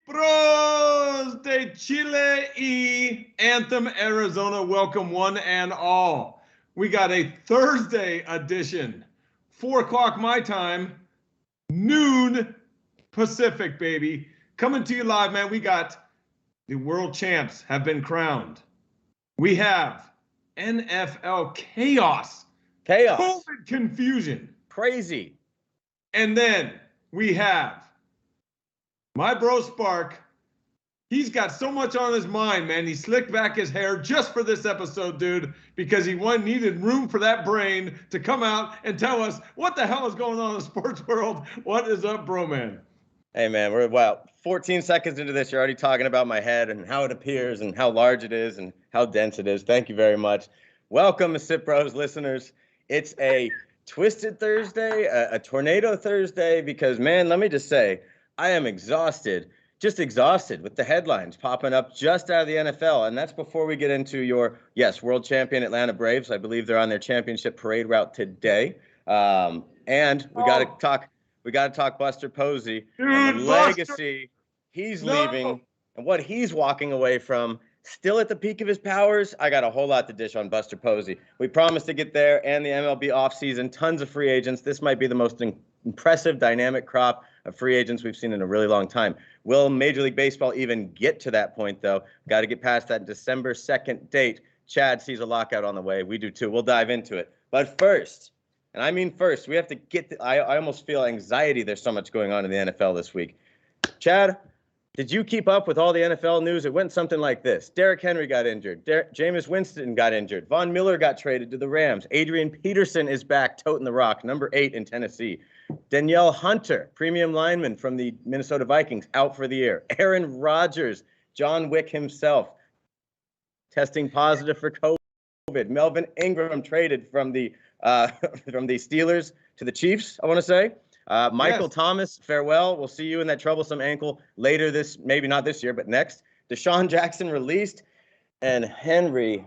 Bros de Chile y Anthem, Arizona, welcome one and all. We got a Thursday edition, 4 o'clock my time, noon Pacific, baby. Coming to you live, man. We got the world champs have been crowned. We have NFL chaos, COVID confusion, crazy. And then we have my bro Spark. He's got so much on his mind, man. He slicked back his hair just for this episode, dude, because he needed room for that brain to come out and tell us what the hell is going on in the sports world. What is up, bro, man? Hey, man, we're 14 seconds into this. You're already talking about my head and how it appears and how large it is and how dense it is. Thank you very much. Welcome, MisippBROs listeners. It's a twisted Thursday, a tornado Thursday, because, man, let me just say, I am exhausted. Just exhausted with the headlines popping up just out of the NFL. And that's before we get into your, world champion Atlanta Braves. I believe they're on their championship parade route today. And we got to talk Buster Posey and the legacy he's leaving and what he's walking away from. Still at the peak of his powers. I got a whole lot to dish on Buster Posey. We promised to get there, and the MLB offseason, tons of free agents. This might be the most impressive, dynamic crop of free agents we've seen in a really long time. Will Major League Baseball even get to that point, though? Got to get past that December 2nd date. Chad sees a lockout on the way. We do, too. We'll dive into it. But first, and I mean first, we have to get I almost feel anxiety. There's so much going on in the NFL this week. Chad, did you keep up with all the NFL news? It went something like this. Derrick Henry got injured. Jameis Winston got injured. Von Miller got traded to the Rams. Adrian Peterson is back toting the rock, number 8 in Tennessee. Danielle Hunter, premium lineman from the Minnesota Vikings, out for the year. Aaron Rodgers, John Wick himself, testing positive for COVID. Melvin Ingram traded from the Steelers to the Chiefs, I want to say. Michael Thomas, farewell. We'll see you in that troublesome ankle later maybe not this year, but next. Deshaun Jackson released, and Henry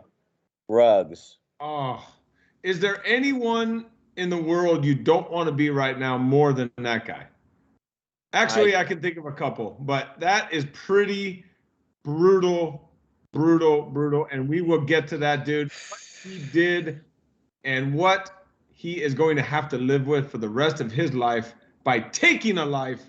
Ruggs. Oh, is there anyone in the world you don't want to be right now more than that guy? Actually, I can think of a couple, but that is pretty brutal, and we will get to that, dude. What he did and what he is going to have to live with for the rest of his life by taking a life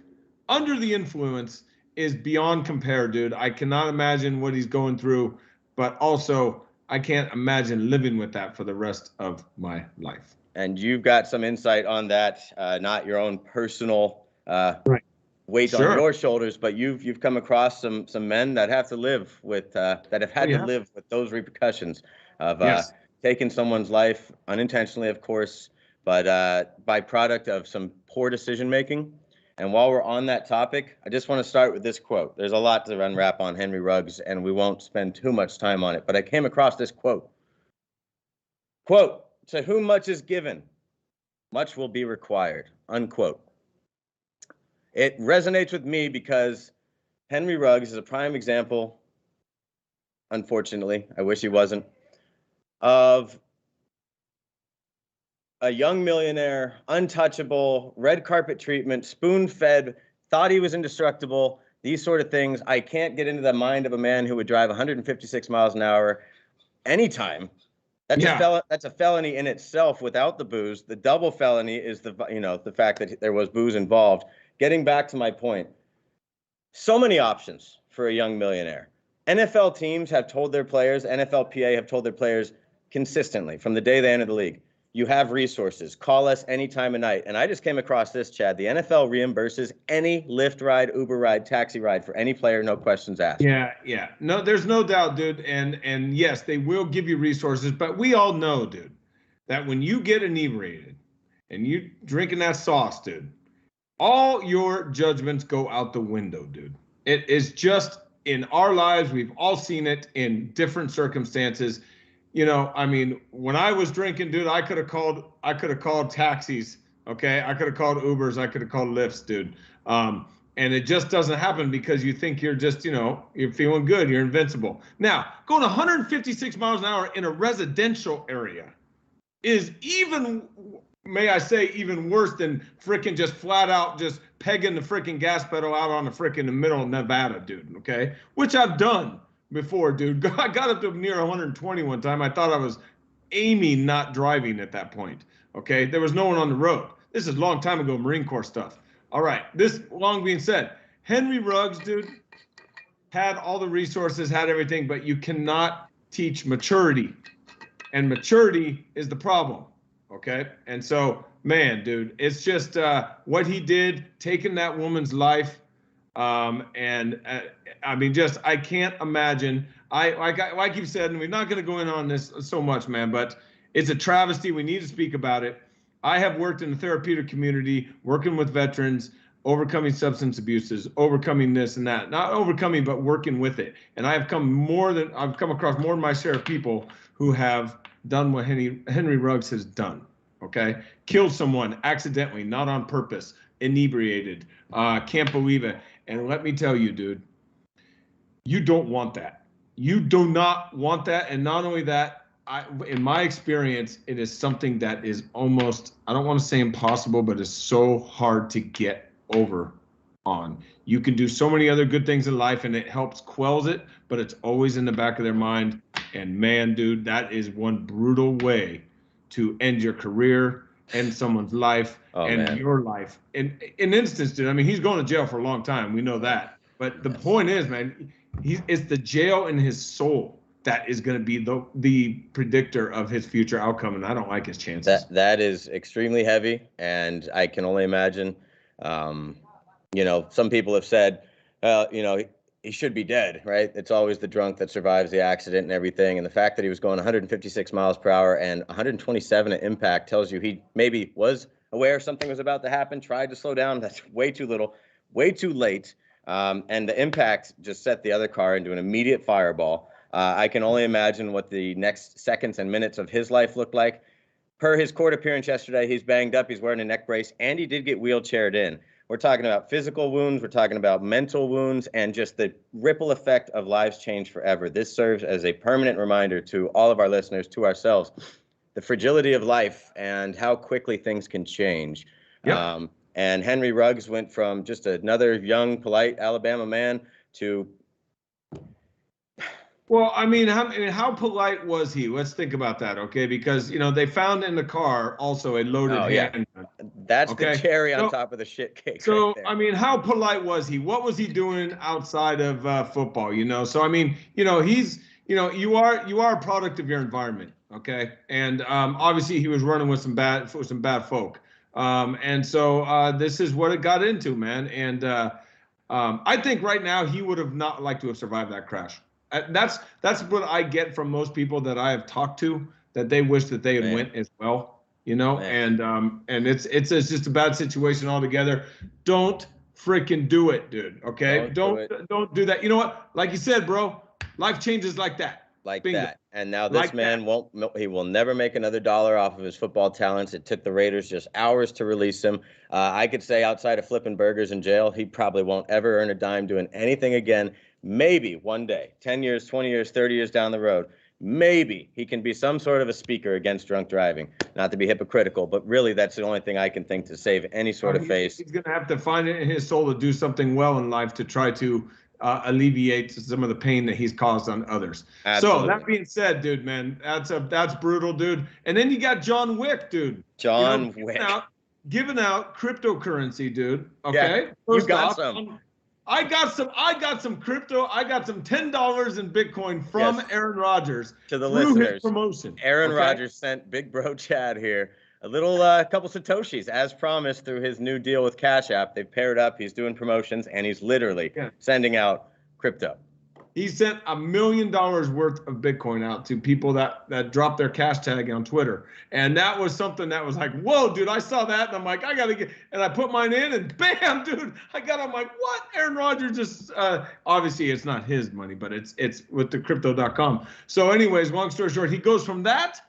under the influence is beyond compare, dude. I cannot imagine what he's going through, but also I can't imagine living with that for the rest of my life. And you've got some insight on that, not your own personal weight on your shoulders, but you've come across some men that have to live with that have had to live with those repercussions of taking someone's life unintentionally, of course, but by product of some poor decision making. And while we're on that topic, I just want to start with this quote. There's a lot to unwrap on Henry Ruggs, and we won't spend too much time on it, but I came across this quote. Quote, "To whom much is given, much will be required," unquote. It resonates with me because Henry Ruggs is a prime example, unfortunately, I wish he wasn't, of a young millionaire, untouchable, red carpet treatment, spoon-fed, thought he was indestructible, these sort of things. I can't get into the mind of a man who would drive 156 miles an hour anytime. That's a felony in itself without the booze. The double felony is the fact that there was booze involved. Getting back to my point, so many options for a young millionaire. NFL teams have told their players, NFLPA have told their players consistently from the day they entered the league, you have resources. Call us any time of night. And I just came across this, Chad. The NFL reimburses any Lyft ride, Uber ride, taxi ride for any player, no questions asked. Yeah. No, there's no doubt, dude. And yes, they will give you resources, but we all know, dude, that when you get inebriated and you drinking that sauce, dude, all your judgments go out the window, dude. It is just in our lives. We've all seen it in different circumstances. You know, I mean, when I was drinking, dude, I could have called taxis. Okay. I could have called Ubers. I could have called Lyfts, dude. And it just doesn't happen because you think you're just, you're feeling good. You're invincible. Now, going 156 miles an hour in a residential area is even may I say, even worse than freaking just flat out just pegging the freaking gas pedal out on the freaking the middle of Nevada, dude. Okay, which I've done before, dude. I got up to near 120 one time. I thought I was aiming, not driving at that point. Okay, there was no one on the road. This is a long time ago, Marine Corps stuff. All right, this long being said, Henry Ruggs, dude, had all the resources, had everything, but you cannot teach maturity. And maturity is the problem, okay? And so, man, dude, it's just what he did, taking that woman's life, and I mean, just I can't imagine. Like you've said, and we're not going to go in on this so much, man, but it's a travesty. We need to speak about it. I have worked in the therapeutic community, working with veterans, overcoming substance abuses, overcoming this and that. Not overcoming, but working with it. And I've come across more than my share of people who have done what Henry Ruggs has done. Okay, killed someone accidentally, not on purpose, inebriated. Can't believe it. And let me tell you, dude, you don't want that. You do not want that. And not only that, in my experience, it is something that is almost, I don't want to say impossible, but it's so hard to get over on. You can do so many other good things in life and it helps quells it, but it's always in the back of their mind. And man, dude, that is one brutal way to end your career, end someone's life, your life. In an instance, dude, I mean, he's going to jail for a long time. We know that. But the point is, man, it's the jail in his soul that is going to be the predictor of his future outcome, and I don't like his chances. That is extremely heavy, and I can only imagine. You know, some people have said, you know, he should be dead, right? It's always the drunk that survives the accident and everything, and the fact that he was going 156 miles per hour and 127 at impact tells you he maybe was aware something was about to happen, tried to slow down. That's way too little, way too late, and the impact just set the other car into an immediate fireball. I can only imagine what the next seconds and minutes of his life looked like. Per his court appearance yesterday, he's banged up, he's wearing a neck brace, and he did get wheelchaired in. We're talking about physical wounds, we're talking about mental wounds, and just the ripple effect of lives changed forever. This serves as a permanent reminder to all of our listeners, to ourselves, the fragility of life and how quickly things can change. Yep. And Henry Ruggs went from just another young, polite Alabama man to... Well, I mean, how polite was he? Let's think about that, okay? Because, you know, they found in the car also a loaded handgun. That's the cherry on top of the shit cake. So, right there. I mean, how polite was he? What was he doing outside of football, you know? So, I mean, you know, you are a product of your environment, okay? And obviously he was running with some bad folk. And so this is what it got into, man. And I think right now he would have not liked to have survived that crash. That's what I get from most people that I have talked to, that they wish that they had went as well, you know. And it's just a bad situation altogether. Don't freaking do it, dude. Okay, don't do that. You know what? Like you said, bro, life changes like that. Like Bingo. That. And now this man he will never make another dollar off of his football talents. It took the Raiders just hours to release him. I could say outside of flipping burgers in jail, he probably won't ever earn a dime doing anything again. Maybe one day, 10 years, 20 years, 30 years down the road, maybe he can be some sort of a speaker against drunk driving. Not to be hypocritical, but really that's the only thing I can think to save any sort of face. He's going to have to find it in his soul to do something well in life to try to alleviate some of the pain that he's caused on others. Absolutely. So that being said, dude, man, that's brutal, dude. And then you got John Wick, dude. John Wick. Giving out cryptocurrency, dude. Okay. Yeah, you got some. I got some crypto. I got some $10 in Bitcoin from Aaron Rodgers to the listeners. His promotion. Aaron Rodgers sent Big Bro Chad here a little couple Satoshis as promised through his new deal with Cash App. They've paired up. He's doing promotions and he's literally sending out crypto. He sent $1 million worth of Bitcoin out to people that dropped their cash tag on Twitter. And that was something that was like, whoa, dude, I saw that. And I'm like, I got to get, and I put mine in and bam, dude, I'm like, what? Aaron Rodgers just, obviously it's not his money, but it's with the crypto.com. So anyways, long story short, he goes from that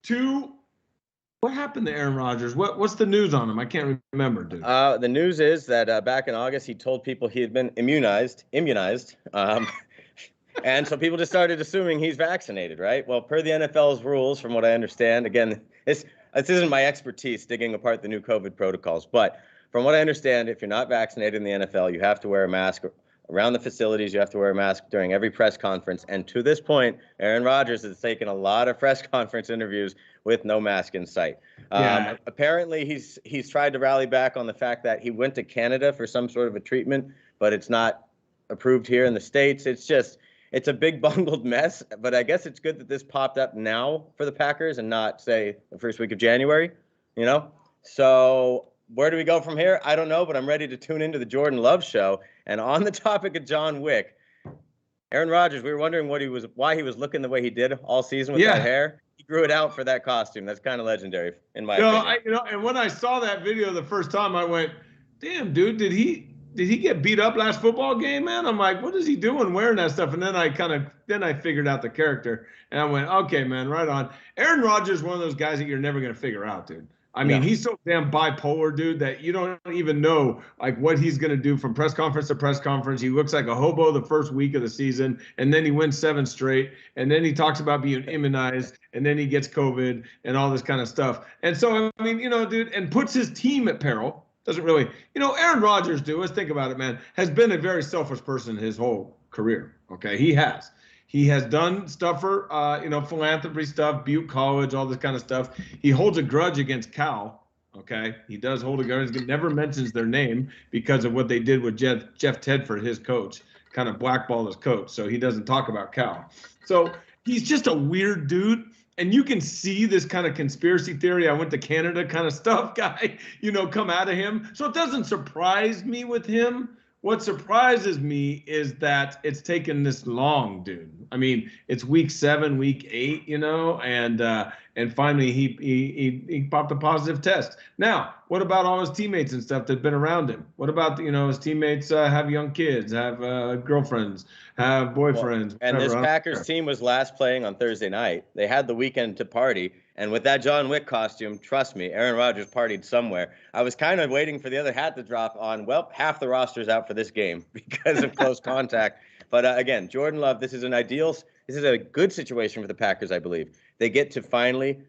to, what happened to Aaron Rodgers? What's the news on him? I can't remember, dude. The news is that back in August, he told people he had been immunized. And so people just started assuming he's vaccinated, right? Well, per the NFL's rules, from what I understand, again, it's this isn't my expertise digging apart the new COVID protocols, but from what I understand, if you're not vaccinated in the NFL, you have to wear a mask around the facilities. You have to wear a mask during every press conference. And to this point, Aaron Rodgers has taken a lot of press conference interviews with no mask in sight. Apparently, he's tried to rally back on the fact that he went to Canada for some sort of a treatment, but it's not approved here in the States. It's a big bungled mess, but I guess it's good that this popped up now for the Packers and not, say, the first week of January, So where do we go from here? I don't know, but I'm ready to tune into the Jordan Love show. And on the topic of John Wick, Aaron Rodgers, we were wondering why he was looking the way he did all season with that hair. He grew it out for that costume. That's kind of legendary, in my opinion. And when I saw that video the first time, I went, "Damn, dude, did he get beat up last football game, man?" I'm like, "What is he doing wearing that stuff?" And then I figured out the character, and I went, "Okay, man, right on." Aaron Rodgers is one of those guys that you're never gonna figure out, dude. I mean, he's so damn bipolar, dude, that you don't even know like what he's gonna do from press conference to press conference. He looks like a hobo the first week of the season, and then he wins 7 straight, and then he talks about being immunized, and then he gets COVID and all this kind of stuff. And so, I mean, dude, and puts his team at peril. Doesn't really, Aaron Rodgers, dude, let's think about it, man, has been a very selfish person his whole career. Okay, he has. He has done stuff for, philanthropy stuff, Butte College, all this kind of stuff. He holds a grudge against Cal. Okay, he does hold a grudge. He never mentions their name because of what they did with Jeff Tedford, his coach, kind of blackballed his coach. So he doesn't talk about Cal. So he's just a weird dude. And you can see this kind of conspiracy theory, I went to Canada kind of stuff guy, come out of him. So it doesn't surprise me with him. What surprises me is that it's taken this long, dude. I mean, it's week 7, week 8, and finally he popped a positive test. Now, what about all his teammates and stuff that've been around him? What about his teammates have young kids, have girlfriends, have boyfriends? Well, and this Packers team was last playing on Thursday night. They had the weekend to party. And with that John Wick costume, trust me, Aaron Rodgers partied somewhere. I was kind of waiting for the other hat to drop on, well, half the roster's out for this game because of close contact. But again, Jordan Love, this is a good situation for the Packers, I believe. They get to finally,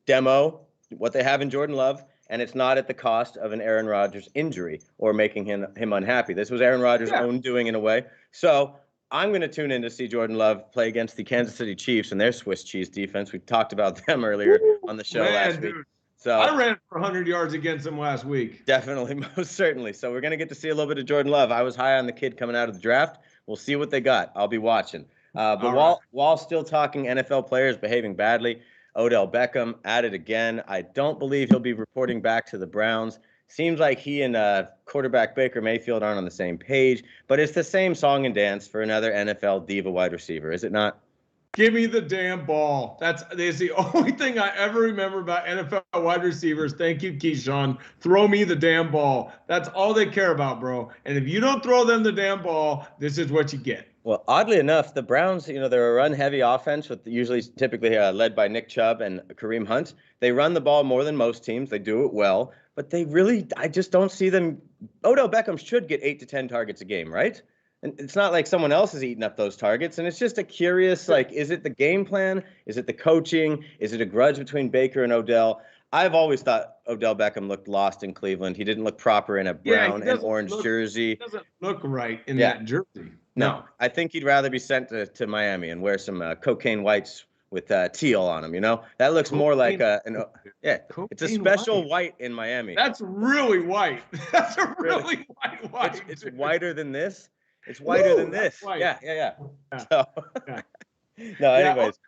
demo what they have in Jordan Love, and it's not at the cost of an Aaron Rodgers injury or making him unhappy. This was Aaron Rodgers' own doing in a way. So I'm going to tune in to see Jordan Love play against the Kansas City Chiefs and their Swiss cheese defense. We talked about them earlier on the show last week. So I ran for 100 yards against them last week. Definitely, most certainly. So we're going to get to see a little bit of Jordan Love. I was high on the kid coming out of the draft. We'll see what they got. I'll be watching. But while still talking NFL players behaving badly, Odell Beckham at it again. I don't believe he'll be reporting back to the Browns. Seems like he and quarterback Baker Mayfield aren't on the same page, but it's the same song and dance for another NFL diva wide receiver, is it not? Give me the damn ball. That's the only thing I ever remember about NFL wide receivers. Thank you, Keyshawn. Throw me the damn ball. That's all they care about, bro. And if you don't throw them the damn ball, this is what you get. Well, oddly enough, the Browns, they're a run-heavy offense with typically led by Nick Chubb and Kareem Hunt. They run the ball more than most teams. They do it well, but I just don't see them. Odell Beckham should get 8 to 10 targets a game, right? And it's not like someone else is eating up those targets. And it's just a curious, is it the game plan? Is it the coaching? Is it a grudge between Baker and Odell? I've always thought Odell Beckham looked lost in Cleveland. He didn't look proper in a brown and orange jersey. He doesn't look right in that jersey. No, I think he'd rather be sent to Miami and wear some cocaine whites with teal on them. That looks more like it's a special white in Miami. That's really white. That's a really white. It's whiter than this. It's whiter than this. Yeah. So, no, anyways.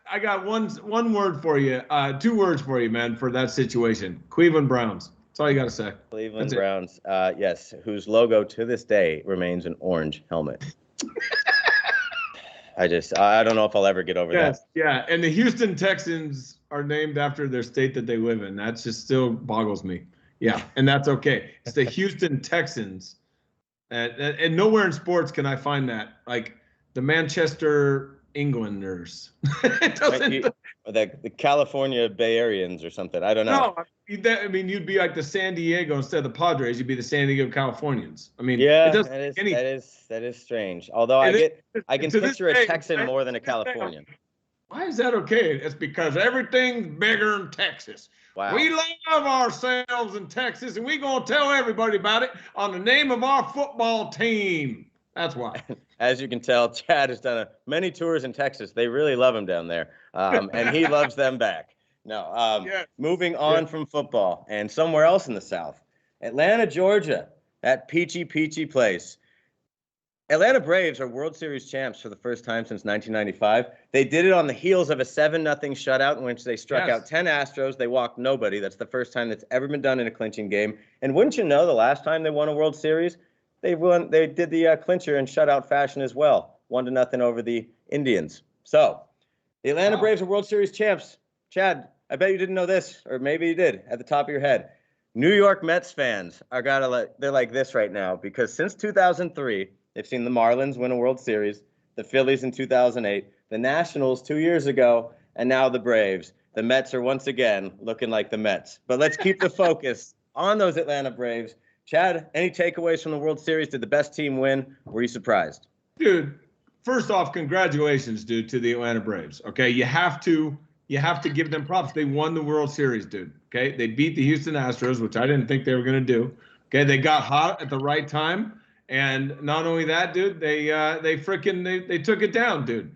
I got one word for you, 2 words for you, man, for that situation. Cleveland Browns. That's all you got to say. Cleveland Browns, yes, whose logo to this day remains an orange helmet. I don't know if I'll ever get over that. Yeah, and the Houston Texans are named after their state that they live in. That just still boggles me. Yeah, and that's okay. It's the Houston Texans. And nowhere in sports can I find that. Like the Manchester Englanders. It doesn't. The California Bay Areans or something. I don't know. No, you'd be like the San Diego instead of the Padres. You'd be the San Diego Californians. I mean, yeah, that is strange. Although I can picture a Texan more than a Californian. Why is that okay? It's because everything's bigger in Texas. Wow. We love ourselves in Texas, and we're going to tell everybody about it on the name of our football team. That's why. As you can tell, Chad has done many tours in Texas. They really love him down there, and he loves them back. No, Yes. moving on from football and somewhere else in the South, Atlanta, Georgia, that peachy place. Atlanta Braves are World Series champs for the first time since 1995. They did it on the heels of a 7-0 shutout in which they struck out 10 Astros. They walked nobody. That's the first time that's ever been done in a clinching game. And wouldn't you know, the last time they won a World Series, they did the clincher in shutout fashion as well, 1-0 over the Indians. So the Atlanta Braves are World Series champs. Chad, I bet you didn't know this, or maybe you did at the top of your head. New York Mets fans they're like this right now, because since 2003, they've seen the Marlins win a World Series, the Phillies in 2008, the Nationals 2 years ago, and now the Braves. The Mets are once again looking like the Mets. But let's keep the focus on those Atlanta Braves. Chad, any takeaways from the World Series? Did the best team win? Were you surprised? Dude, first off, congratulations, dude, to the Atlanta Braves. Okay, you have to give them props. They won the World Series, dude. Okay, they beat the Houston Astros, which I didn't think they were going to do. Okay, they got hot at the right time, and not only that, dude, they took it down, dude.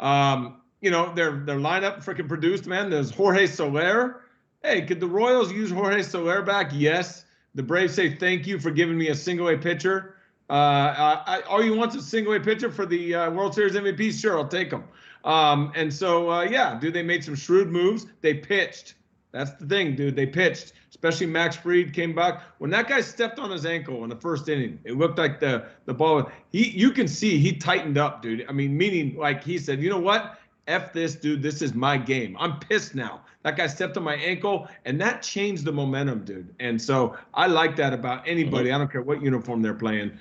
You know, their lineup freaking produced, man. There's Jorge Soler. Hey, could the Royals use Jorge Soler back? Yes. The Braves say thank you for giving me a single-A pitcher. All you want is a single-A pitcher for the World Series MVP? Sure, I'll take them. And so, yeah, dude, they made some shrewd moves. They pitched. That's the thing, dude. They pitched, especially Max Fried came back. When that guy stepped on his ankle in the first inning, it looked like the ball. You can see he tightened up, dude. I mean, meaning like he said, you know what? F this, dude. This is my game. I'm pissed now. That guy stepped on my ankle, and that changed the momentum, dude. And so I like that about anybody. I don't care what uniform they're playing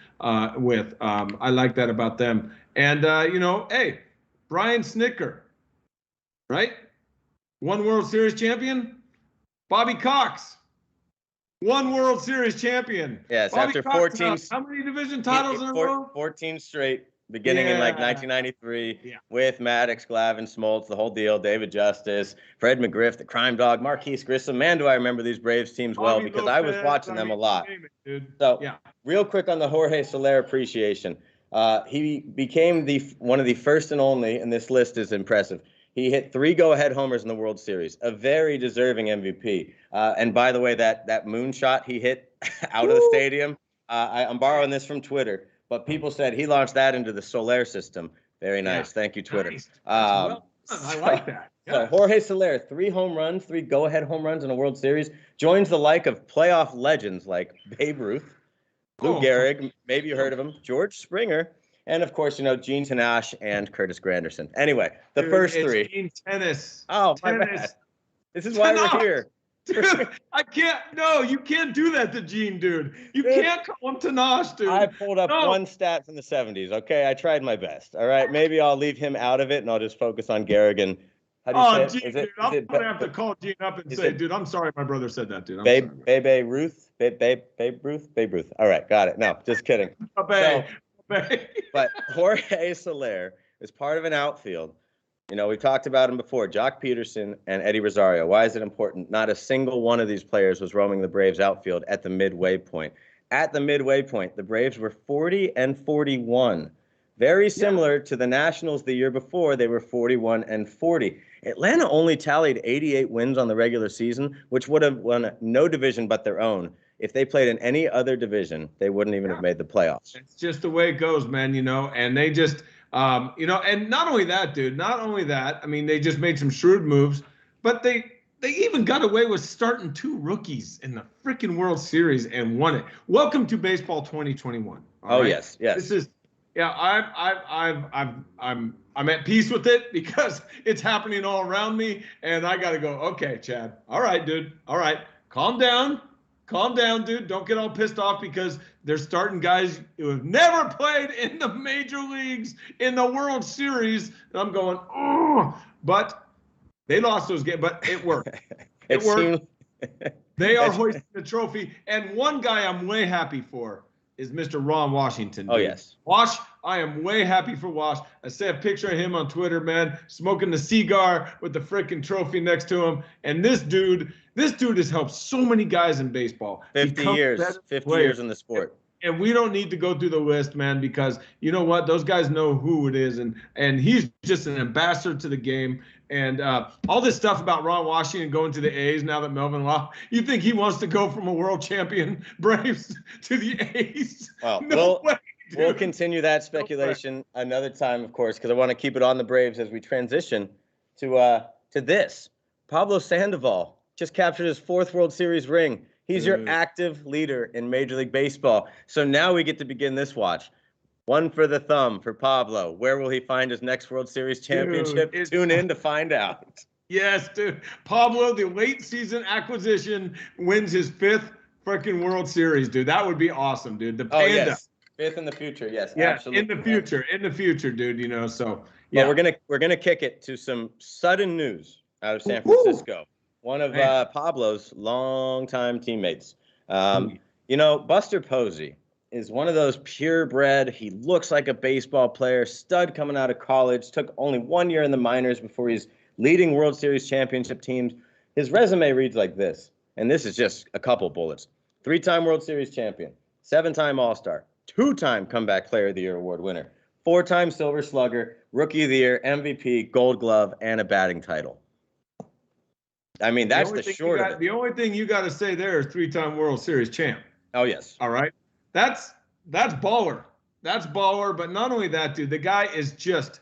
with. I like that about them. And, you know, hey, Brian Snitker, right? One World Series champion. Bobby Cox, one World Series champion. Yes, Bobby after Cox, 14. How many division titles in a row? 14 straight, beginning in like 1993 with Maddox, Glavine, Smoltz, the whole deal, David Justice, Fred McGriff, the Crime Dog, Marquise Grissom. Man, do I remember these Braves teams well, because I was watching them a lot. So, real quick on the Jorge Soler appreciation. He became one of the first and only, and this list is impressive. He hit 3 go-ahead homers in the World Series, a very deserving MVP. And by the way, that moonshot he hit out of the stadium, I'm borrowing this from Twitter, but people said he launched that into the Soler system. Very nice. Thank you, Twitter. Nice. I like that. So Jorge Soler, 3 home runs, 3 go-ahead home runs in a World Series, joins the like of playoff legends like Babe Ruth, Lou Gehrig, maybe you heard of him, George Springer, and, of course, you know, Gene Tenache and Curtis Granderson. Anyway, the first 3. Gene Tennis. Oh, my bad. This is why we're here. Dude, I can't. No, you can't do that to Gene, dude. You can't call him Tenache, dude. I pulled up one stat from the 70s, okay? I tried my best, all right? Maybe I'll leave him out of it, and I'll just focus on Gehrig and how do you say Gene, dude, I'm going to have to call Gene up and say, dude, I'm sorry my brother said that, dude. Babe Ruth? Babe Ruth? All right, got it. No, just kidding. But Jorge Soler is part of an outfield. You know, we've talked about him before, Jock Peterson and Eddie Rosario. Why is it important? Not a single one of these players was roaming the Braves outfield at the midway point. At the midway point, the Braves were 40-41. Very similar to the Nationals the year before. They were 41-40. Atlanta only tallied 88 wins on the regular season, which would have won no division but their own. If they played in any other division, they wouldn't even have made the playoffs. It's just the way it goes, man, you know, and they just, you know, and not only that, dude, not only that, I mean, they just made some shrewd moves, but they even got away with starting 2 rookies in the freaking World Series and won it. Welcome to baseball 2021. Oh, right? Yes. This is, I'm at peace with it because it's happening all around me, and I got to go, okay, Chad, all right, dude, all right, calm down. Calm down, dude. Don't get all pissed off because they're starting guys who have never played in the major leagues in the World Series. And I'm going, oh, but they lost those games, but it worked. It worked. They are hoisting the trophy. And one guy I'm way happy for is Mr. Ron Washington. Dude. Oh, yes. Wash, I am way happy for Wash. I see a picture of him on Twitter, man, smoking the cigar with the freaking trophy next to him. And this dude has helped so many guys in baseball. 50 years in the sport. And we don't need to go through the list, man, because you know what? Those guys know who it is. And he's just an ambassador to the game. And all this stuff about Ron Washington going to the A's now that Melvin Law, you think he wants to go from a world champion Braves to the A's? Well, no way. We'll continue that speculation another time, of course, because I want to keep it on the Braves as we transition to this. Pablo Sandoval just captured his 4th World Series ring. He's your active leader in Major League Baseball. So now we get to begin this watch. One for the thumb for Pablo. Where will he find his next World Series championship? Tune in to find out. Yes, dude. Pablo, the late season acquisition, wins his 5th freaking World Series, dude. That would be awesome, dude. The Panda. Oh, yes. 5th in the future. Yes, yeah, absolutely. In the future, dude, you know, so. Yeah. Well, we're gonna kick it to some sudden news out of San Francisco. One of Pablo's longtime teammates. You know, Buster Posey is one of those purebred. He looks like a baseball player, stud coming out of college, took only 1 year in the minors before he's leading World Series championship teams. His resume reads like this, and this is just a couple bullets. 3-time World Series champion, 7-time All-Star, 2-time Comeback Player of the Year award winner, 4-time Silver Slugger, Rookie of the Year, MVP, Gold Glove, and a batting title. I mean, that's the short of it. The only thing you got to say there is 3-time World Series champ. Oh, yes. All right. That's baller. That's baller. But not only that, dude, the guy is just,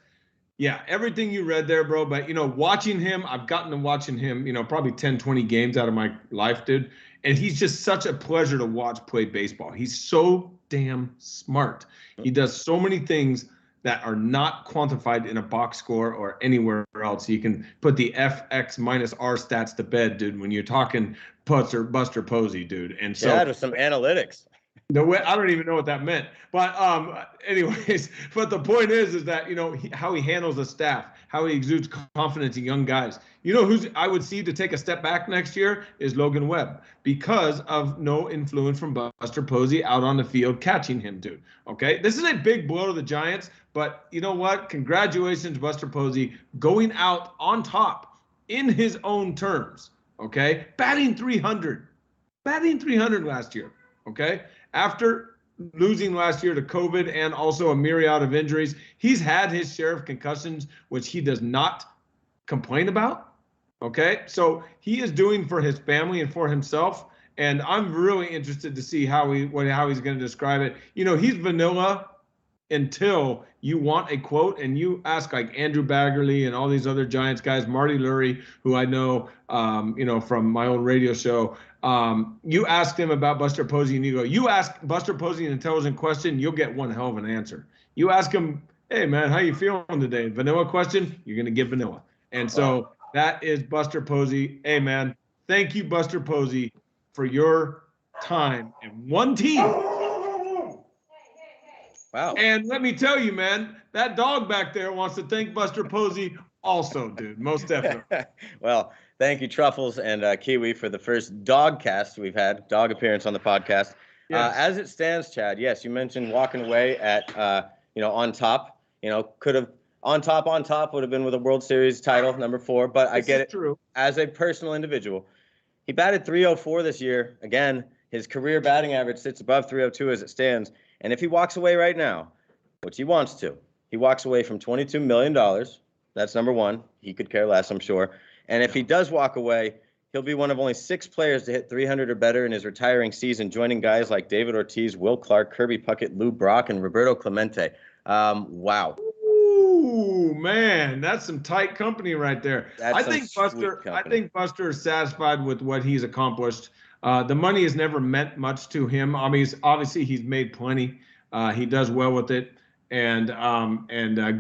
yeah, everything you read there, bro. But, you know, watching him, I've gotten to watching him, you know, probably 10, 20 games out of my life, dude. And he's just such a pleasure to watch play baseball. He's so damn smart. He does so many things that are not quantified in a box score or anywhere else. You can put the FX minus R stats to bed, dude, when you're talking Buster Posey, dude. And so with some analytics. The way, I don't even know what that meant, but anyways, but the point is that, you know, how he handles the staff, how he exudes confidence in young guys. You know who's I would see to take a step back next year is Logan Webb, because of no influence from Buster Posey out on the field catching him, dude. Okay, this is a big blow to the Giants, but you know what? Congratulations, Buster Posey, going out on top in his own terms. Okay, batting 300 last year. Okay. After losing last year to COVID and also a myriad of injuries, he's had his share of concussions, which he does not complain about. Okay, so he is doing for his family and for himself, and I'm really interested to see how he's going to describe it. You know, he's vanilla until you want a quote, and you ask like Andrew Baggerly and all these other Giants guys, Marty Lurie, who I know, you know, from my own radio show. You ask him about Buster Posey, and you ask Buster Posey an intelligent question, you'll get one hell of an answer. You ask him, hey man, how you feeling today? Vanilla question, you're gonna get vanilla. And so that is Buster Posey. Hey man, thank you, Buster Posey, for your time in one team. Wow. And let me tell you, man, that dog back there wants to thank Buster Posey also, dude. Most definitely. Well, thank you, Truffles and Kiwi, for the first dog cast we've had, dog appearance on the podcast. Yes. As it stands, Chad, yes, you mentioned walking away at, you know, on top. You know, could have on top would have been with a World Series title, number 4. But I get it. True. As a personal individual, he batted .304 this year. Again, his career batting average sits above .302 as it stands. And if he walks away right now, which he wants to, he walks away from $22 million. That's number 1. He could care less, I'm sure. And if he does walk away, he'll be one of only 6 players to hit 300 or better in his retiring season, joining guys like David Ortiz, Will Clark, Kirby Puckett, Lou Brock, and Roberto Clemente. Wow. Ooh, man, that's some tight company right there. I think Buster is satisfied with what he's accomplished. The money has never meant much to him. I mean, obviously he's made plenty. He does well with it. And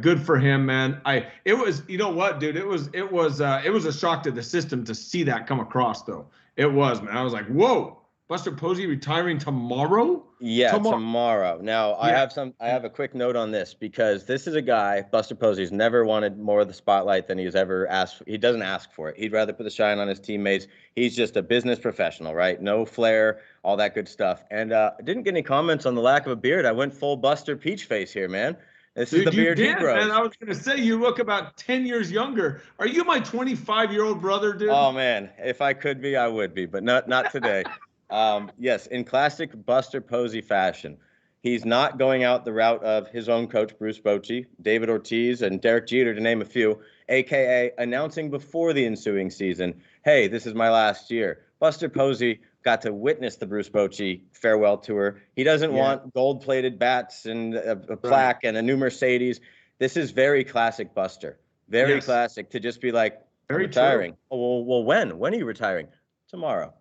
good for him, man. It was, you know what, dude, it was a shock to the system to see that come across, though. It was, man. I was like, whoa, Buster Posey retiring tomorrow? Yeah, tomorrow. Now, Yeah. I have a quick note on this because this is a guy, Buster Posey's never wanted more of the spotlight than he's ever asked. He doesn't ask for it. He'd rather put the shine on his teammates. He's just a business professional, right? No flair, all that good stuff. And I didn't get any comments on the lack of a beard. I went full Buster Peach face here, man. This is Dude, the you Beard did, Bros. man. I was going to say you look about 10 years younger. Are you my 25-year-old brother, dude? Oh man, if I could be, I would be, but not today. Yes, in classic Buster Posey fashion, he's not going out the route of his own coach, Bruce Bochy, David Ortiz, and Derek Jeter, to name a few, aka announcing before the ensuing season, hey, this is my last year. Buster Posey got to witness the Bruce Bochy farewell tour. He doesn't want gold-plated bats and a plaque and a new Mercedes. This is very classic Buster. Very classic to just be like, I'm retiring. Oh, well, when? When are you retiring? Tomorrow.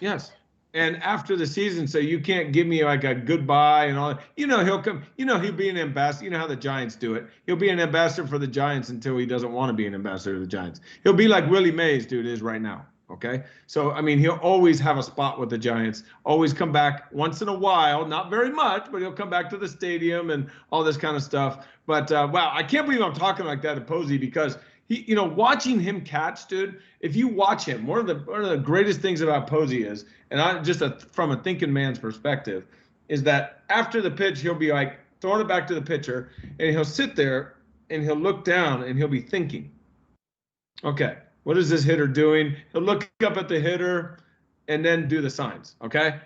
Yes. And after the season, so you can't give me like a goodbye and all. He'll come. He'll be an ambassador. You know how the Giants do it. He'll be an ambassador for the Giants until he doesn't want to be an ambassador to the Giants. He'll be like Willie Mays, dude, is right now. Okay. So, I mean, he'll always have a spot with the Giants, always come back once in a while, not very much, but he'll come back to the stadium and all this kind of stuff. But wow, I can't believe I'm talking like that to Posey because he, watching him catch, dude, if you watch him, one of the greatest things about Posey is, and I just from a thinking man's perspective, is that after the pitch, he'll be like throwing it back to the pitcher and he'll sit there and he'll look down and he'll be thinking, okay, what is this hitter doing? He'll look up at the hitter and then do the signs. Okay.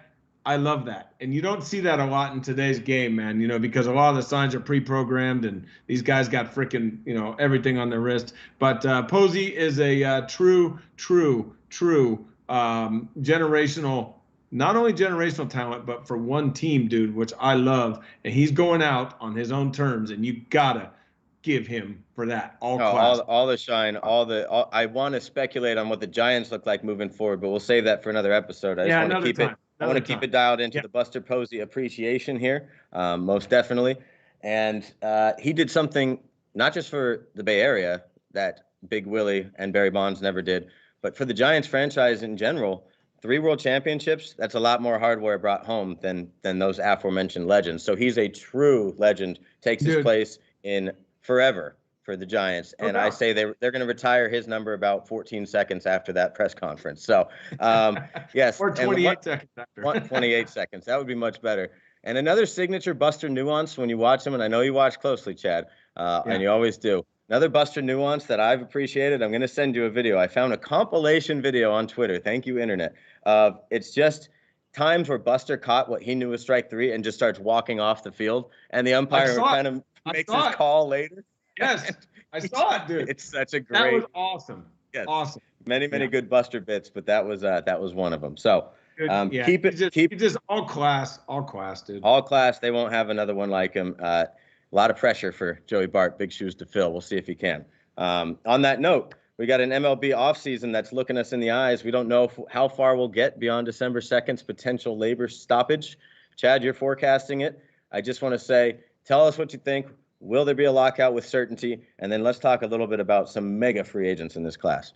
I love that. And you don't see that a lot in today's game, man, because a lot of the signs are pre-programmed and these guys got freaking, everything on their wrist. But Posey is a true generational, not only generational talent, but for one team, dude, which I love. And he's going out on his own terms, and you gotta give him for that all the shine, I want to speculate on what the Giants look like moving forward, but we'll save that for another episode. I want to keep it dialed into the Buster Posey appreciation here, most definitely. And he did something not just for the Bay Area that Big Willie and Barry Bonds never did, but for the Giants franchise in general. 3 world championships, that's a lot more hardware brought home than those aforementioned legends. So he's a true legend, takes his place in forever for the Giants. And I say they're going to retire his number about 14 seconds after that press conference. So, yes. Or 28 seconds after. 28 seconds. That would be much better. And another signature Buster nuance when you watch him, and I know you watch closely, Chad, and you always do. Another Buster nuance that I've appreciated, I'm going to send you a video. I found a compilation video on Twitter. Thank you, Internet. It's just times where Buster caught what he knew was strike 3 and just starts walking off the field. And the umpire kind of makes his call later. Yes, I saw it, dude. It's such a great. That was awesome. Yes. Awesome. Many good Buster bits, but that was one of them. So keep just all class, dude. All class. They won't have another one like him. A lot of pressure for Joey Bart. Big shoes to fill. We'll see if he can. On that note, we got an MLB offseason that's looking us in the eyes. We don't know how far we'll get beyond December 2nd's potential labor stoppage. Chad, you're forecasting it. I just want to say, tell us what you think. Will there be a lockout with certainty? And then let's talk a little bit about some mega free agents in this class.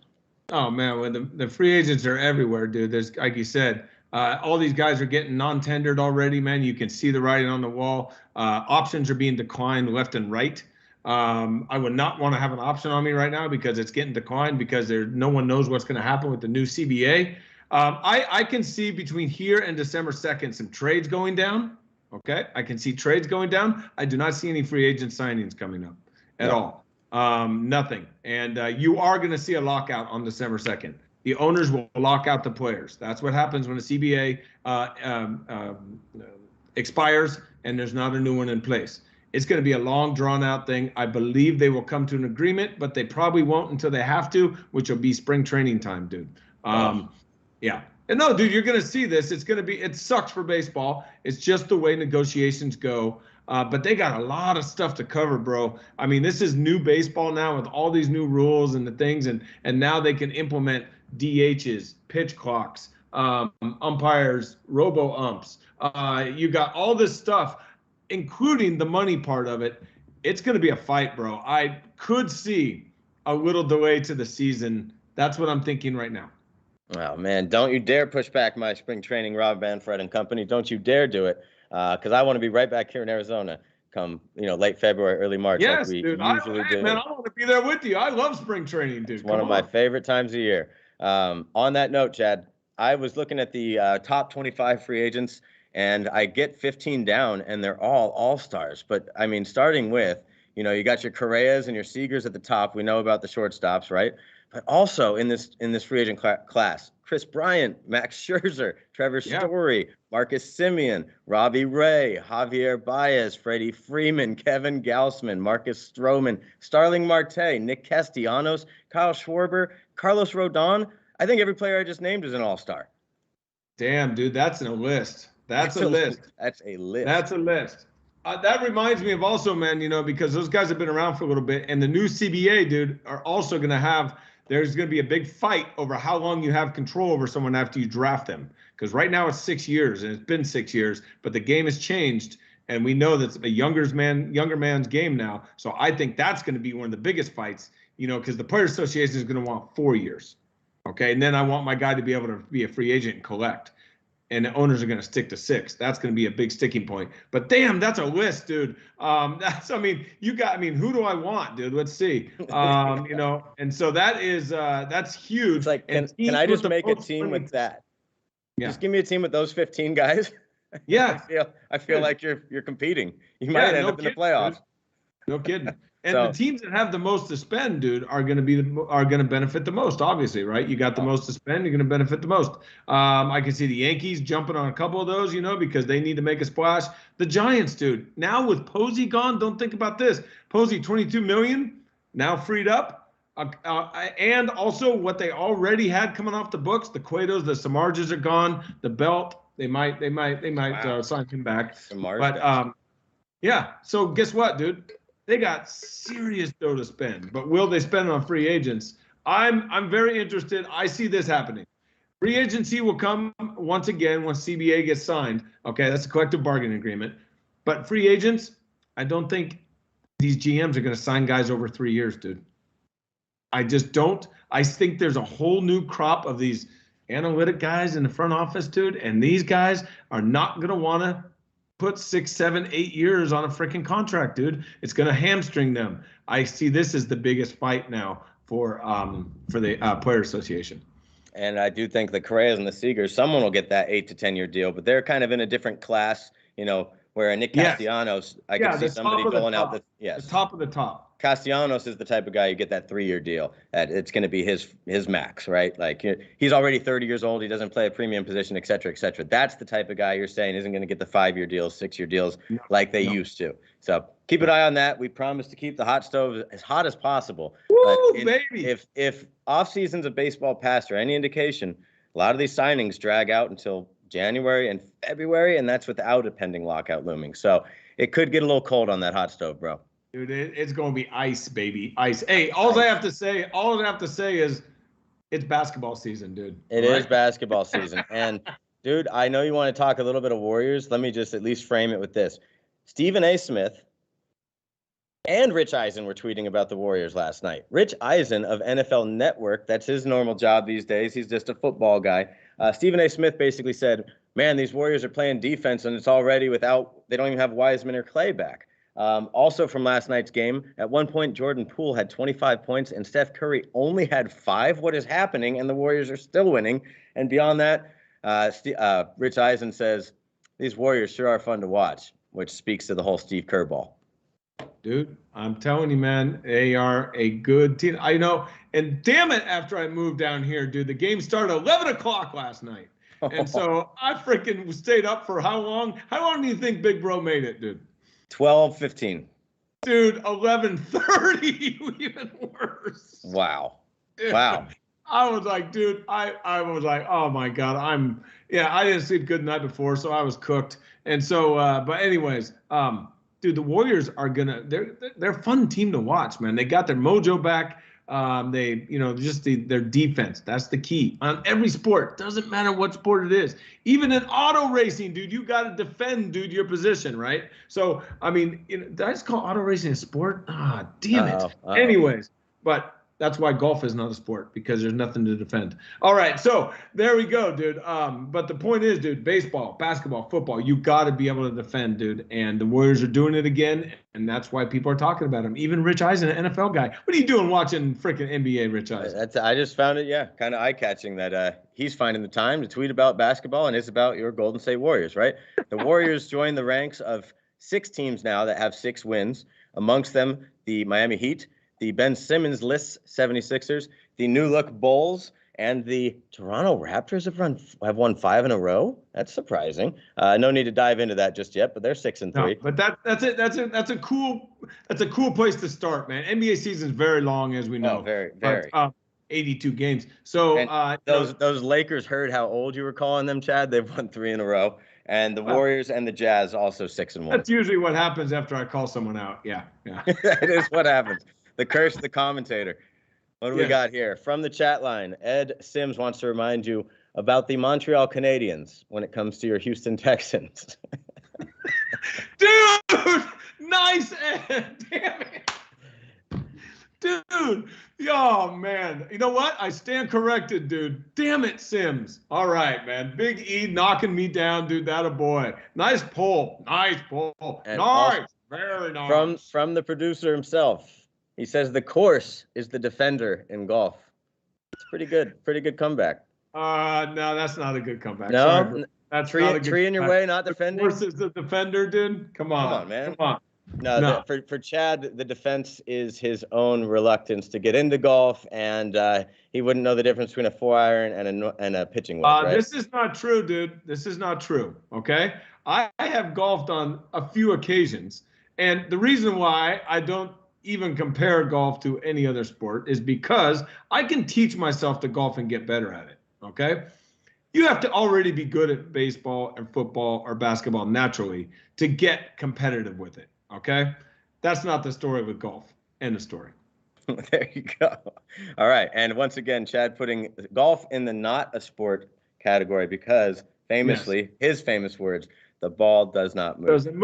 Oh, man, well, the free agents are everywhere, dude. There's, like you said, all these guys are getting non-tendered already, man. You can see the writing on the wall. Options are being declined left and right. I would not want to have an option on me right now because it's getting declined because no one knows what's going to happen with the new CBA. I can see between here and December 2nd some trades going down. Okay, I can see trades going down. I do not see any free agent signings coming up at all. Nothing. And you are going to see a lockout on December 2nd. The owners will lock out the players. That's what happens when a CBA expires and there's not a new one in place. It's going to be a long, drawn-out thing. I believe they will come to an agreement, but they probably won't until they have to, which will be spring training time, dude. Yeah. And no, dude, you're going to see this. It sucks for baseball. It's just the way negotiations go. But they got a lot of stuff to cover, bro. I mean, this is new baseball now with all these new rules and the things. And now they can implement DHs, pitch clocks, umpires, robo-umps. You got all this stuff, including the money part of it. It's going to be a fight, bro. I could see a little delay to the season. That's what I'm thinking right now. Oh man, don't you dare push back my spring training, Rob Manfred and company. Don't you dare do it, because I want to be right back here in Arizona come late February, early March, like Yes, we dude. usually Hey, do. man, I want to be there with you. I love spring training, It's dude. one Come of my on. favorite times of year. On that note, Chad, I was looking at the top 25 free agents, and I get 15 down, and they're all stars. But I mean, starting with, you got your Correas and your Seagers at the top. We know about the shortstops, right? But also in this free agent class, Chris Bryant, Max Scherzer, Trevor Yeah. Story, Marcus Simeon, Robbie Ray, Javier Baez, Freddie Freeman, Kevin Gausman, Marcus Stroman, Starling Marte, Nick Castellanos, Kyle Schwarber, Carlos Rodon. I think every player I just named is an all-star. Damn, dude, that's a list. That's a list. That's a list. That's a list. That reminds me of also, man, because those guys have been around for a little bit, and the new CBA, dude, are also going to have. There's going to be a big fight over how long you have control over someone after you draft them. Because right now it's 6 years, and it's been 6 years, but the game has changed, and we know that's a younger man's game now. So I think that's going to be one of the biggest fights, because the Players Association is going to want 4 years. Okay, and then I want my guy to be able to be a free agent and collect. And the owners are going to stick to 6. That's going to be a big sticking point. But damn, that's a list, dude. Who do I want, dude? Let's see. And so that's huge. It's like, can I just make a team with that? Yeah. Just give me a team with those 15 guys. Yeah. I feel like you're competing. You might end up in the playoffs. Dude. No kidding. And the teams that have the most to spend, dude, are going to benefit the most. Obviously, right? You got the most to spend, you're going to benefit the most. I can see the Yankees jumping on a couple of those, because they need to make a splash. The Giants, dude. Now with Posey gone, don't think about this. Posey, $22 million, now freed up, and also what they already had coming off the books. The Cuetos, the Samardzes are gone. The Belt, they might sign him back. But yeah. So guess what, dude? They got serious dough to spend, but will they spend on free agents? I'm very interested. I see this happening. Free agency will come once again once CBA gets signed. Okay, that's a collective bargaining agreement. But free agents, I don't think these GMs are going to sign guys over 3 years, dude. I just don't. I think there's a whole new crop of these analytic guys in the front office, dude, and these guys are not going to want to put 6, 7, 8 years on a freaking contract, dude. It's going to hamstring them. I see this as the biggest fight now for the Player Association. And I do think the Correas and the Seagers, someone will get that 8 to 10 year deal, but they're kind of in a different class, where Nick Castellanos, I can see somebody going out the top of the top. Castellanos is the type of guy you get that 3 year deal. It's going to be his max, right? Like he's already 30 years old. He doesn't play a premium position, et cetera, et cetera. That's the type of guy you're saying isn't going to get the 5 year deals, 6 year deals like they used to. So keep an eye on that. We promise to keep the hot stove as hot as possible. Woo, baby! If off seasons of baseball passed or any indication, a lot of these signings drag out until January and February, and that's without a pending lockout looming. So it could get a little cold on that hot stove, bro. Dude, it's going to be ice, baby. Ice. Hey, all I have to say is it's basketball season, dude. It is basketball season. And, dude, I know you want to talk a little bit of Warriors. Let me just at least frame it with this. Stephen A. Smith and Rich Eisen were tweeting about the Warriors last night. Rich Eisen of NFL Network, that's his normal job these days. He's just a football guy. Stephen A. Smith basically said, man, these Warriors are playing defense, and it's already they don't even have Wiseman or Clay back. Also from last night's game, at one point, Jordan Poole had 25 points and Steph Curry only had 5. What is happening? And the Warriors are still winning. And beyond that, Rich Eisen says, these Warriors sure are fun to watch, which speaks to the whole Steve Kerr ball. Dude, I'm telling you, man, they are a good team. I know. And damn it, after I moved down here, dude, the game started at 11 o'clock last night. And so I freaking stayed up for how long? How long do you think Big Bro made it, dude? 12:15. Dude, 11:30, even worse. Wow. Dude, wow. I was like, dude, I was like, oh my God, I didn't sleep good the night before, so I was cooked. And so, but anyways, dude, the Warriors are they're a fun team to watch, man. They got their mojo back. Their defense. That's the key on every sport. Doesn't matter what sport it is. Even in auto racing, dude, you got to defend, dude, your position, right? So, I mean, did I just call auto racing a sport? Ah, damn it. Anyways, but That's why golf is not a sport, because there's nothing to defend. All right, so there we go, dude. But the point is, dude, baseball, basketball, football, you got to be able to defend, dude. And the Warriors are doing it again, and that's why people are talking about them. Even Rich Eisen, an NFL guy. What are you doing watching freaking NBA, Rich Eisen? I just found it, yeah, kind of eye-catching that he's finding the time to tweet about basketball, and it's about your Golden State Warriors, right? The Warriors join the ranks of 6 teams now that have 6 wins. Amongst them, the Miami Heat, the Ben Simmons-less 76ers, the New Look Bulls, and the Toronto Raptors have won 5 in a row. That's surprising. No need to dive into that just yet, but they're 6-3. No, but that's it. That's a cool place to start, man. NBA season's very long, as we know. Oh, very. 82 games. So those Lakers heard how old you were calling them, Chad. They've won 3 in a row. And the Warriors and the Jazz also 6-1. That's usually what happens after I call someone out. Yeah. That is what happens. The curse of the commentator. What do we got here? From the chat line, Ed Sims wants to remind you about the Montreal Canadiens when it comes to your Houston Texans. Dude! Nice, Ed! Damn it! Dude! Oh, man. You know what? I stand corrected, dude. Damn it, Sims. All right, man. Big E knocking me down, dude. That a boy. Nice pull. Nice pull. And nice. Very nice. From the producer himself. He says the course is the defender in golf. It's pretty good comeback. No, that's not a good comeback. No, sorry, that's tree, not a good tree in your way, not defending. The course is the defender, dude. Come on, man. Come on. No. For Chad, the defense is his own reluctance to get into golf, and he wouldn't know the difference between a 4-iron and a pitching wedge. Right? This is not true, dude. This is not true. Okay, I have golfed on a few occasions, and the reason why I don't even compare golf to any other sport is because I can teach myself to golf and get better at it. Okay, you have to already be good at baseball or football or basketball naturally to get competitive with it. Okay, that's not the story with golf. End of story. There you go. All right, and once again, Chad putting golf in the not a sport category because famously, his famous words, the ball does not move. Doesn't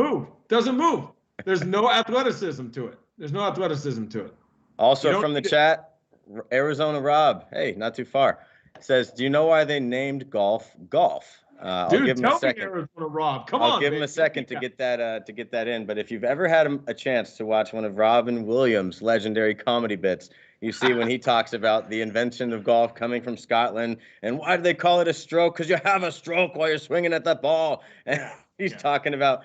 move. There's no athleticism to it. Also from the chat, Arizona Rob, hey, not too far, says, do you know why they named golf? I'll give him a second. Arizona Rob. I'll give him a second to get that in. But if you've ever had a chance to watch one of Robin Williams' legendary comedy bits, you see when he talks about the invention of golf coming from Scotland and why do they call it a stroke? Because you have a stroke while you're swinging at that ball. And he's talking about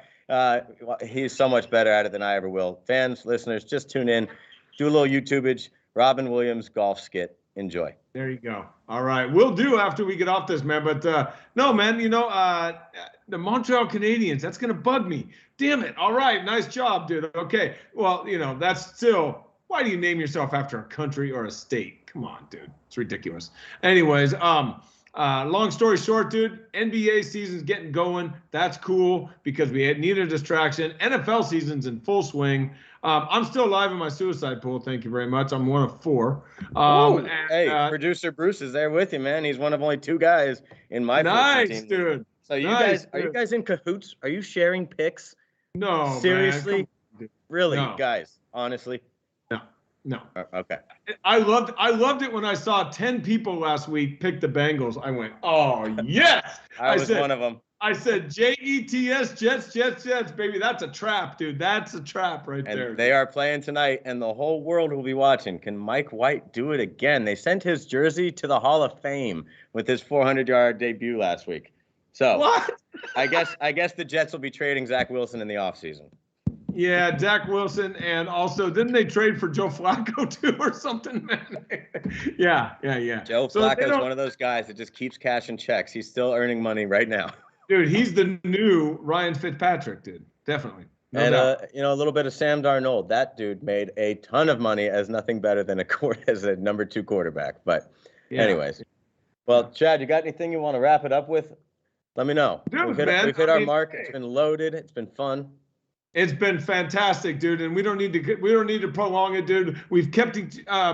he's so much better at it than I ever will. Fans, listeners, just tune in, do a little YouTubeage. Robin Williams golf skit. Enjoy. There you go. All right, we'll do after we get off this, man. But no, man, the Montreal Canadiens, that's gonna bug me. Damn it. All right, nice job, dude. Okay, well, that's still. Why do you name yourself after a country or a state? Come on, dude. It's ridiculous. Anyways, long story short, dude, NBA season's getting going. That's cool because we need a distraction. NFL season's in full swing. I'm still alive in my suicide pool. Thank you very much. I'm one of 4. Hey, producer Bruce is there with you, man. He's one of only 2 guys in my nice, team. Dude. So you guys in cahoots? Are you sharing picks? No, seriously, man. Really, no. Guys? Honestly, no. Okay. I loved it when I saw 10 people last week pick the Bengals. I went, oh yes. I was one of them. I said Jets, Jets, baby. That's a trap, dude. That's a trap right there. They are playing tonight, and the whole world will be watching. Can Mike White do it again? They sent his jersey to the Hall of Fame with his 400-yard debut last week. So what? I guess the Jets will be trading Zach Wilson in the offseason. Yeah, Zach Wilson, and also didn't they trade for Joe Flacco too or something, man? Yeah. Joe Flacco's one of those guys that just keeps cashing checks. He's still earning money right now. Dude, he's the new Ryan Fitzpatrick, dude. Definitely. No doubt. A little bit of Sam Darnold. That dude made a ton of money as nothing better than as a number 2 quarterback. But anyways. Well, Chad, you got anything you want to wrap it up with? Let me know. Dude, we've hit our mark. It's been loaded. It's been fun. It's been fantastic, dude, and we don't need to prolong it, dude. We've kept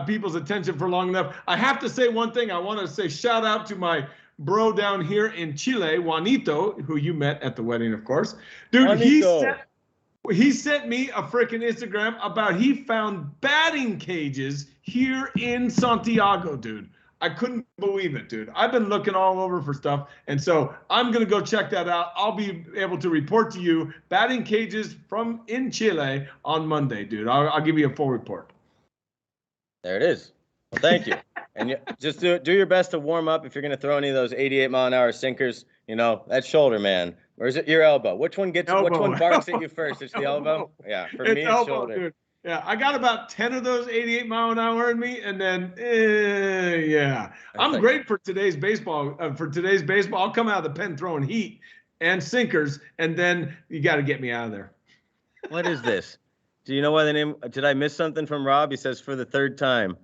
people's attention for long enough. I have to say one thing. I want to say shout out to my bro down here in Chile, Juanito, who you met at the wedding, of course. Dude, He sent me a freaking Instagram about he found batting cages here in Santiago, dude. I couldn't believe it, dude. I've been looking all over for stuff, and so I'm gonna go check that out. I'll be able to report to you batting cages from in Chile on Monday, dude. I'll give you a full report. There it is. Well, thank you. And just do your best to warm up if you're gonna throw any of those 88-mile-an-hour sinkers. You know, that shoulder, man. Or is it your elbow? Which one barks at you first? It's the elbow? Yeah, for me, it's shoulder. Dude. Yeah, I got about 10 of those 88 mile an hour in me, and then yeah. I'm great for today's baseball. I'll come out of the pen throwing heat and sinkers, and then you got to get me out of there. What is this? Do you know why the name? Did I miss something from Rob? He says for the third time.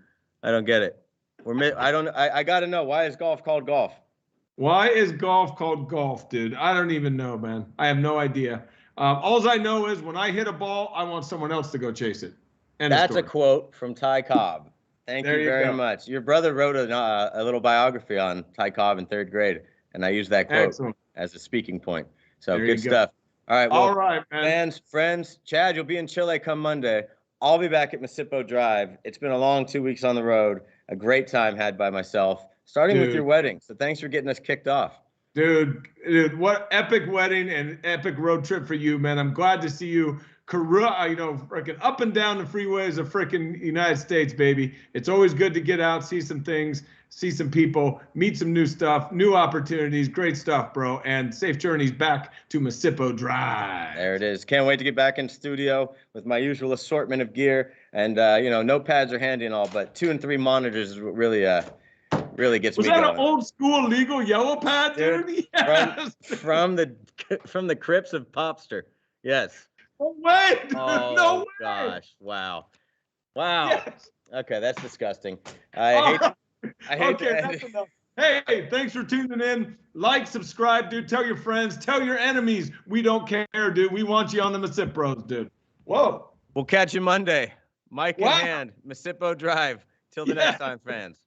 I don't get it. I got to know, why is golf called golf? Why is golf called golf, dude? I don't even know, man. I have no idea. All I know is when I hit a ball, I want someone else to go chase it. That's a quote from Ty Cobb. Thank you very much. Your brother wrote a little biography on Ty Cobb in 3rd grade, and I used that quote as a speaking point. So good stuff. All right. Well, all right, man. Fans, friends, Chad, you'll be in Chile come Monday. I'll be back at MisippBRO Drive. It's been a long 2 weeks on the road. A great time had by myself, starting with your wedding. So thanks for getting us kicked off. Dude, what epic wedding and epic road trip for you, man. I'm glad to see you, freaking up and down the freeways of freaking United States, baby. It's always good to get out, see some things, see some people, meet some new stuff, new opportunities. Great stuff, bro. And safe journeys back to MisippBRO Drive. There it is. Can't wait to get back in studio with my usual assortment of gear. And, notepads are handy and all, but 2 and 3 monitors is what really gets me going. Was that an old school legal yellow pad, dude? Yes. From the crypts of Popster. Yes. No way. Dude. Oh, no way. Gosh. Wow. Yes. Okay, that's disgusting. I hate to end that's enough. Hey, thanks for tuning in. Like, subscribe, dude. Tell your friends. Tell your enemies. We don't care, dude. We want you on the MisippBROs, dude. Whoa. We'll catch you Monday. Mic in hand. MisippBRO Drive. Till the next time, fans.